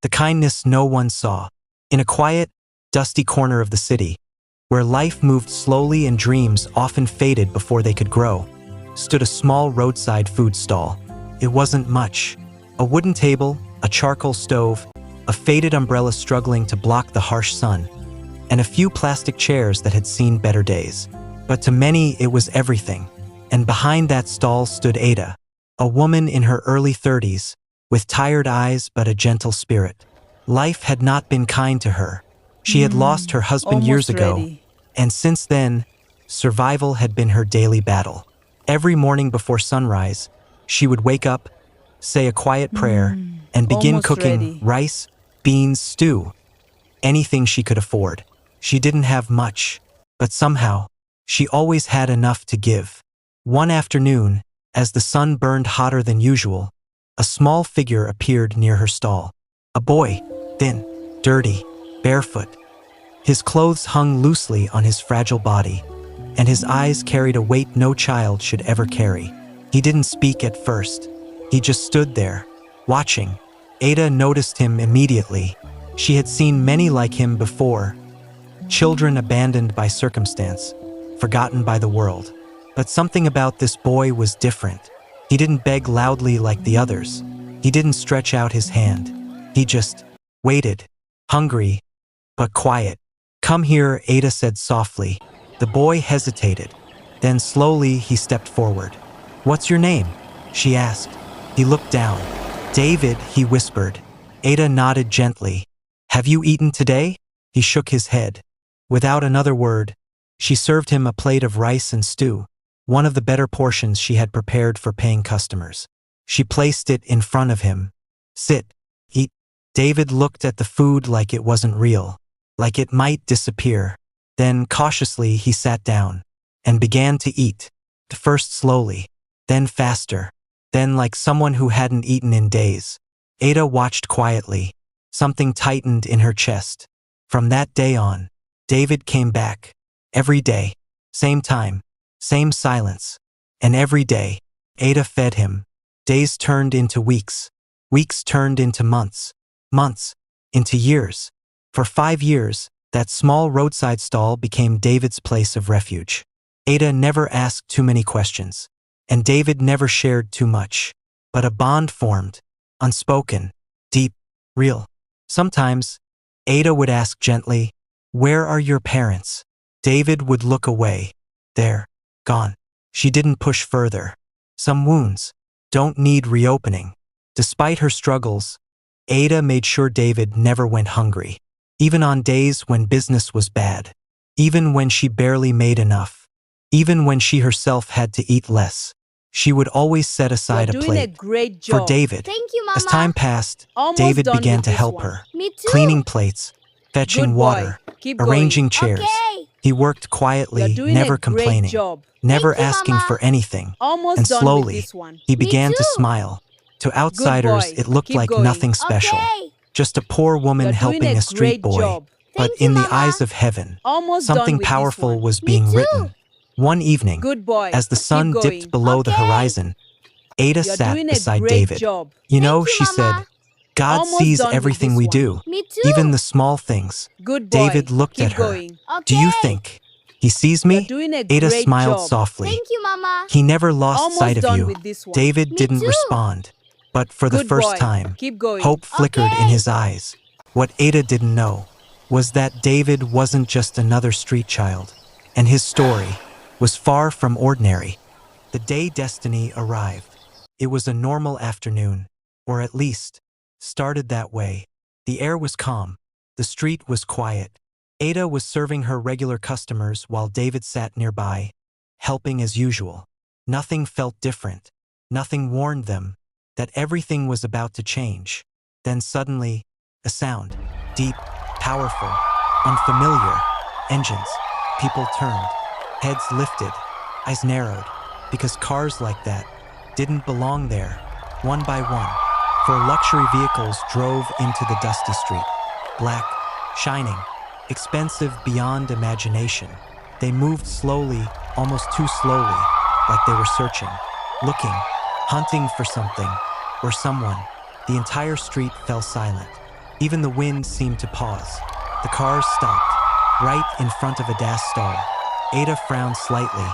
the kindness no one saw. In a quiet, dusty corner of the city, where life moved slowly and dreams often faded before they could grow, stood a small roadside food stall. It wasn't much. A wooden table, a charcoal stove, a faded umbrella struggling to block the harsh sun, and a few plastic chairs that had seen better days. But to many, it was everything. And behind that stall stood Ada, a woman in her early 30s, with tired eyes but a gentle spirit. Life had not been kind to her. She had lost her husband years ago, and since then, survival had been her daily battle. Every morning before sunrise, she would wake up, say a quiet prayer, and begin cooking rice, beans, stew, anything she could afford. She didn't have much, but somehow, she always had enough to give. One afternoon, as the sun burned hotter than usual, a small figure appeared near her stall. A boy, thin, dirty, barefoot. His clothes hung loosely on his fragile body, and his eyes carried a weight no child should ever carry. He didn't speak at first. He just stood there, watching. Ada noticed him immediately. She had seen many like him before. Children abandoned by circumstance, forgotten by the world. But something about this boy was different. He didn't beg loudly like the others. He didn't stretch out his hand. He just waited, hungry, but quiet. "Come here," Ada said softly. The boy hesitated. Then slowly he stepped forward. "What's your name?" she asked. He looked down. "David," he whispered. Ada nodded gently. "Have you eaten today?" He shook his head. Without another word, she served him a plate of rice and stew, one of the better portions she had prepared for paying customers. She placed it in front of him. "Sit, eat." David looked at the food like it wasn't real, like it might disappear. Then, cautiously, he sat down and began to eat, first slowly, then faster, then like someone who hadn't eaten in days. Ada watched quietly. Something tightened in her chest. From that day on, David came back. Every day, same time, same silence. And every day, Ada fed him. Days turned into weeks. Weeks turned into months. Months into years. For 5 years, that small roadside stall became David's place of refuge. Ada never asked too many questions, and David never shared too much. But a bond formed, unspoken, deep, real. Sometimes, Ada would ask gently, "Where are your parents?" David would look away. "They're gone." She didn't push further. Some wounds don't need reopening. Despite her struggles, Ada made sure David never went hungry. Even on days when business was bad. Even when she barely made enough. Even when she herself had to eat less. She would always set aside a plate for David. Thank you, Mama. As time passed, Almost David done began with to this help one. her. Me too. Cleaning plates, fetching Good boy. water, Keep arranging going. chairs. Okay. He worked You're quietly, doing never a great complaining, job. never Thank you, asking Mama. for anything. Almost And done slowly, with this one. he Me began to too. smile. To outsiders, boy. it looked Keep like going. nothing special. Okay. Just a poor woman You're doing helping a a street great boy. job. But Thank you, in the Mama. eyes of heaven, Almost something done with powerful this one. was Me being too. written. One evening, Good boy. as the sun Keep dipped going. below the Okay. horizon, Ada You're sat doing a beside great David. job. "You know," Thank you, she said, Mama. "God Almost sees done with everything this we one. do, Me too. even the small things." Good boy. David looked Keep at her. going. "Do you Okay. think he sees You're me?" doing a Ada great smiled job. softly. Thank you, Mama. "He never lost Almost sight of done you." with this one. David Me didn't too. respond. But for the Good first boy. time, Keep going. hope flickered in Okay. his eyes. What Ada didn't know was that David wasn't just another street child, and his story was far from ordinary. The day destiny arrived. It was a normal afternoon, or at least, started that way. The air was calm. The street was quiet. Ada was serving her regular customers while David sat nearby, helping as usual. Nothing felt different. Nothing warned them that everything was about to change. Then suddenly, a sound. Deep, powerful, unfamiliar. Engines. People turned. Heads lifted. Eyes narrowed. Because cars like that didn't belong there. One by one, four luxury vehicles drove into the dusty street. Black, shining, expensive beyond imagination. They moved slowly, almost too slowly, like they were searching, looking, hunting for something or someone. The entire street fell silent. Even the wind seemed to pause. The cars stopped, right in front of Ada's stall. Ada frowned slightly,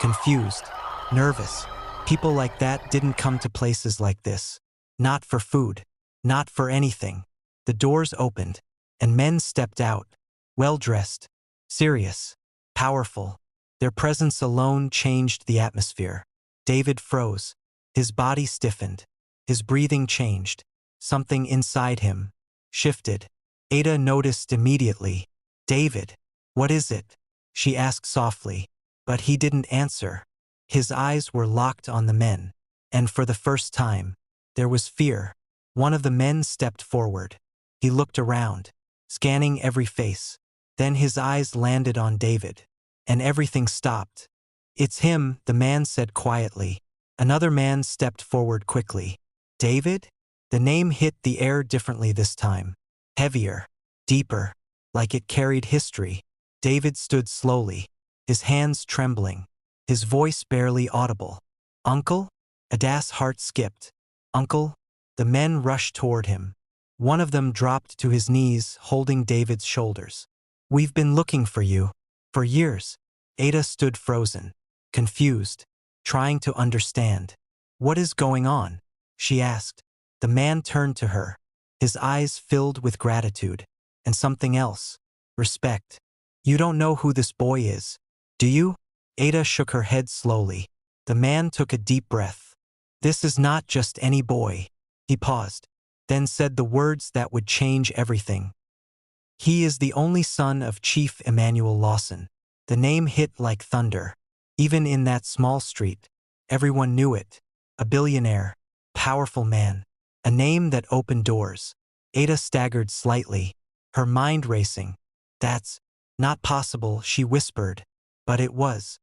confused, nervous. People like that didn't come to places like this. Not for food, not for anything. The doors opened, and men stepped out, well-dressed, serious, powerful. Their presence alone changed the atmosphere. David froze. His body stiffened. His breathing changed. Something inside him shifted. Ada noticed immediately. "David, what is it?" she asked softly, but he didn't answer. His eyes were locked on the men, and for the first time, there was fear. One of the men stepped forward. He looked around, scanning every face. Then his eyes landed on David, and everything stopped. "It's him," the man said quietly. Another man stepped forward quickly. "David?" The name hit the air differently this time. Heavier, deeper, like it carried history. David stood slowly, his hands trembling, his voice barely audible. "Uncle?" Ada's heart skipped. "Uncle?" The men rushed toward him. One of them dropped to his knees, holding David's shoulders. "We've been looking for you. For years." Ada stood frozen, confused, trying to understand. "What is going on?" she asked. The man turned to her, his eyes filled with gratitude, and something else, respect. "You don't know who this boy is, do you?" Ada shook her head slowly. The man took a deep breath. "This is not just any boy." He paused, then said the words that would change everything. "He is the only son of Chief Emmanuel Lawson." The name hit like thunder. Even in that small street, everyone knew it. A billionaire, powerful man. A name that opened doors. Ada staggered slightly, her mind racing. "That's not possible," she whispered. But it was.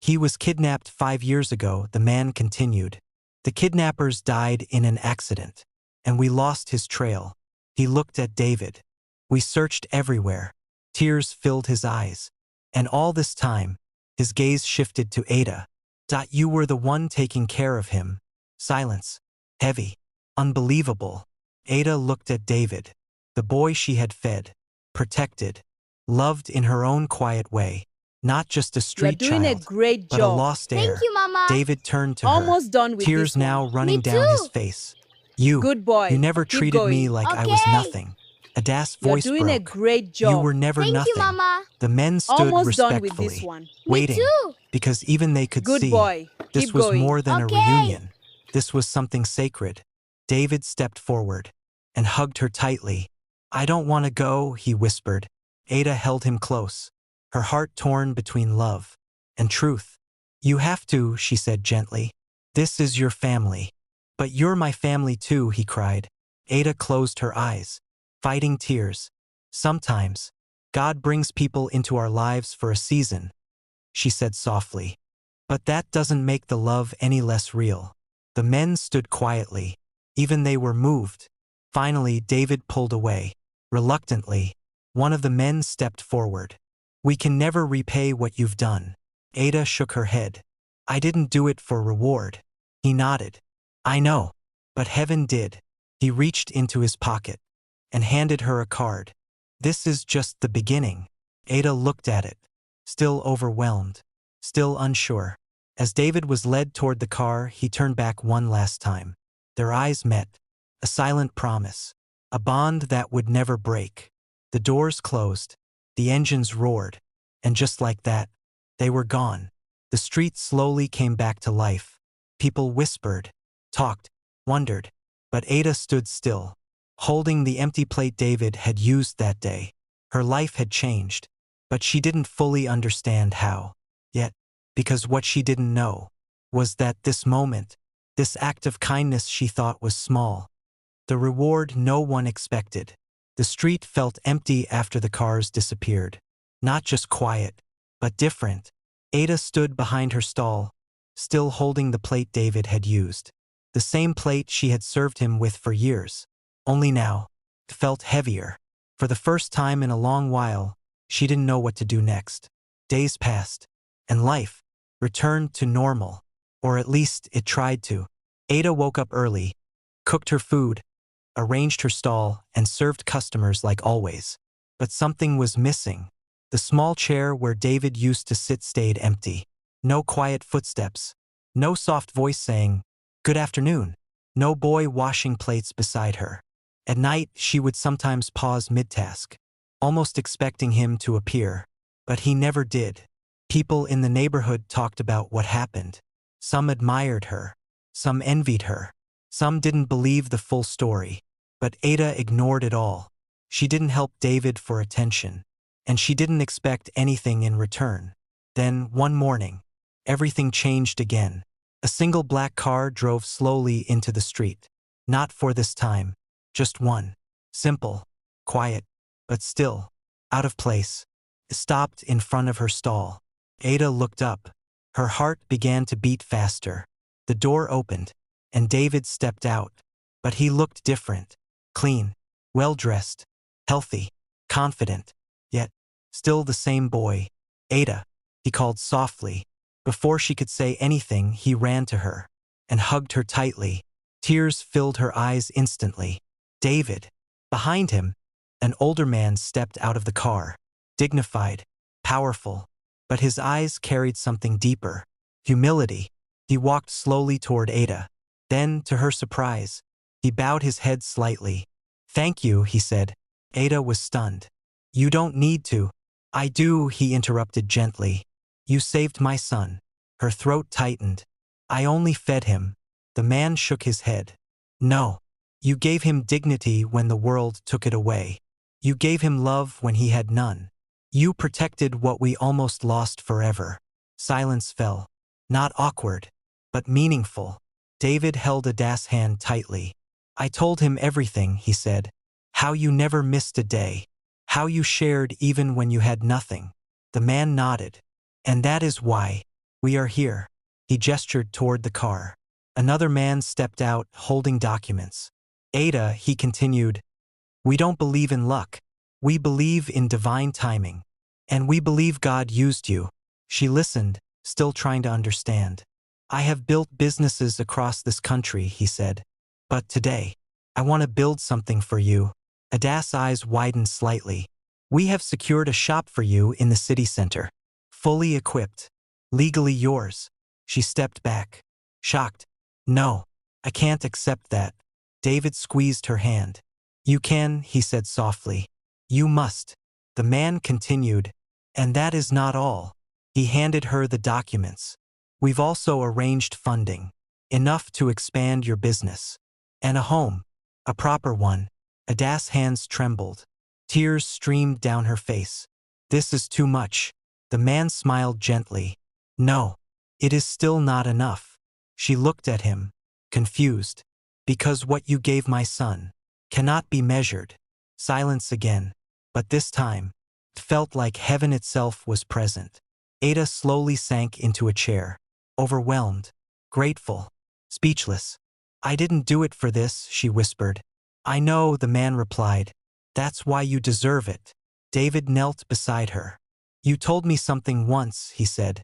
"He was kidnapped 5 years ago," the man continued. "The kidnappers died in an accident, and we lost his trail." He looked at David. "We searched everywhere." Tears filled his eyes. And all this time, his gaze shifted to Ada. "You were the one taking care of him." Silence. Heavy. Unbelievable. Ada looked at David, the boy she had fed, protected, loved in her own quiet way. Not just a You're street doing a child, great but a job. lost heir. Thank you, Mama. David turned to her, Almost done with tears this one. now running Me down his too. face. You Good boy. never Keep treated me going. like I was Okay. nothing." Ada's You're voice doing a broke. great "You job. were never Thank nothing." you, Mama. The men stood Almost done with respectfully, this one. Me waiting, too. because even they could Good see boy. this Keep was going. more than a Okay. reunion. This was something sacred. David stepped forward and hugged her tightly. "I don't want to go," he whispered. Ada held him close, her heart torn between love and truth. "You have to," she said gently. "This is your family." "But you're my family too," he cried. Ada closed her eyes, fighting tears. "Sometimes, God brings people into our lives for a season," she said softly. "But that doesn't make the love any less real." The men stood quietly. Even they were moved. Finally, David pulled away. Reluctantly, one of the men stepped forward. "We can never repay what you've done." Ada shook her head. "I didn't do it for reward." He nodded. "I know. But heaven did." He reached into his pocket and handed her a card. "This is just the beginning." Ada looked at it, still overwhelmed, still unsure. As David was led toward the car, he turned back one last time. Their eyes met, a silent promise, a bond that would never break. The doors closed, the engines roared, and just like that, they were gone. The street slowly came back to life. People whispered, talked, wondered, but Ada stood still, holding the empty plate David had used that day. Her life had changed, but she didn't fully understand how. Yet, because what she didn't know was that this moment, this act of kindness she thought was small, the reward no one expected. The street felt empty after the cars disappeared. Not just quiet, but different. Ada stood behind her stall, still holding the plate David had used. The same plate she had served him with for years. Only now, it felt heavier. For the first time in a long while, she didn't know what to do next. Days passed, and life returned to normal. Or at least it tried to. Ada woke up early, cooked her food, arranged her stall, and served customers like always. But something was missing. The small chair where David used to sit stayed empty. No quiet footsteps. No soft voice saying, "Good afternoon." No boy washing plates beside her. At night, she would sometimes pause mid-task, almost expecting him to appear. But he never did. People in the neighborhood talked about what happened. Some admired her. Some envied her. Some didn't believe the full story. But Ada ignored it all. She didn't help David for attention. And she didn't expect anything in return. Then, one morning, everything changed again. A single black car drove slowly into the street. Not for this time. Just one. Simple. Quiet. But still. Out of place. It stopped in front of her stall. Ada looked up. Her heart began to beat faster. The door opened, and David stepped out. But he looked different. Clean. Well-dressed. Healthy. Confident. Yet, still the same boy. "Ada," he called softly. Before she could say anything, he ran to her and hugged her tightly. Tears filled her eyes instantly. David. Behind him, an older man stepped out of the car. Dignified. Powerful. But his eyes carried something deeper. Humility. He walked slowly toward Ada. Then, to her surprise, he bowed his head slightly. "Thank you," he said. Ada was stunned. "You don't need to." "I do," he interrupted gently. "You saved my son." Her throat tightened. "I only fed him." The man shook his head. "No. You gave him dignity when the world took it away. You gave him love when he had none. You protected what we almost lost forever." Silence fell. Not awkward, but meaningful. David held Ada's hand tightly. "I told him everything," he said. "How you never missed a day. How you shared even when you had nothing." The man nodded. "And that is why we are here." He gestured toward the car. Another man stepped out, holding documents. "Ada," he continued, "we don't believe in luck. We believe in divine timing. And we believe God used you." She listened, still trying to understand. "I have built businesses across this country," he said. "But today, I want to build something for you." Ada's eyes widened slightly. "We have secured a shop for you in the city center. Fully equipped. Legally yours." She stepped back. Shocked. "No, I can't accept that." David squeezed her hand. "You can," he said softly. "You must." The man continued. "And that is not all." He handed her the documents. "We've also arranged funding. Enough to expand your business. And a home. A proper one." Ada's hands trembled. Tears streamed down her face. "This is too much." The man smiled gently. "No, it is still not enough." She looked at him, confused. "Because what you gave my son cannot be measured." Silence again. But this time, it felt like heaven itself was present. Ada slowly sank into a chair. Overwhelmed. Grateful. Speechless. "I didn't do it for this," she whispered. "I know," the man replied. "That's why you deserve it." David knelt beside her. "You told me something once," he said.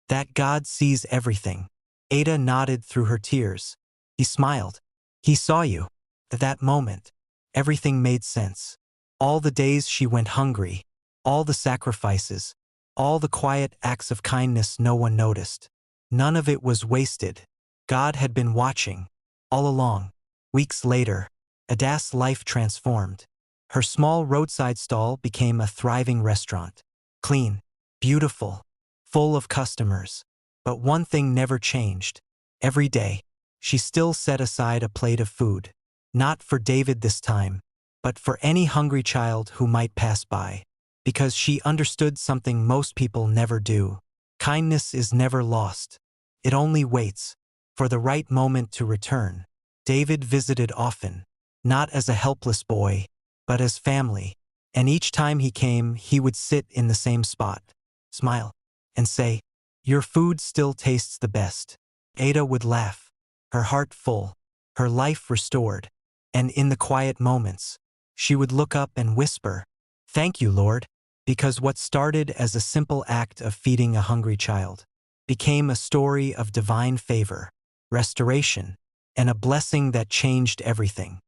"That God sees everything." Ada nodded through her tears. He smiled. "He saw you." At that moment, everything made sense. All the days she went hungry. All the sacrifices. All the quiet acts of kindness no one noticed. None of it was wasted. God had been watching. All along. Weeks later, Ada's life transformed. Her small roadside stall became a thriving restaurant. Clean. Beautiful. Full of customers. But one thing never changed. Every day, she still set aside a plate of food. Not for David this time, but for any hungry child who might pass by. Because she understood something most people never do. Kindness is never lost. It only waits for the right moment to return. David visited often, not as a helpless boy, but as family. And each time he came, he would sit in the same spot, smile, and say, "Your food still tastes the best." Ada would laugh, her heart full, her life restored. And in the quiet moments, she would look up and whisper, "Thank you, Lord." Because what started as a simple act of feeding a hungry child became a story of divine favor, restoration, and a blessing that changed everything.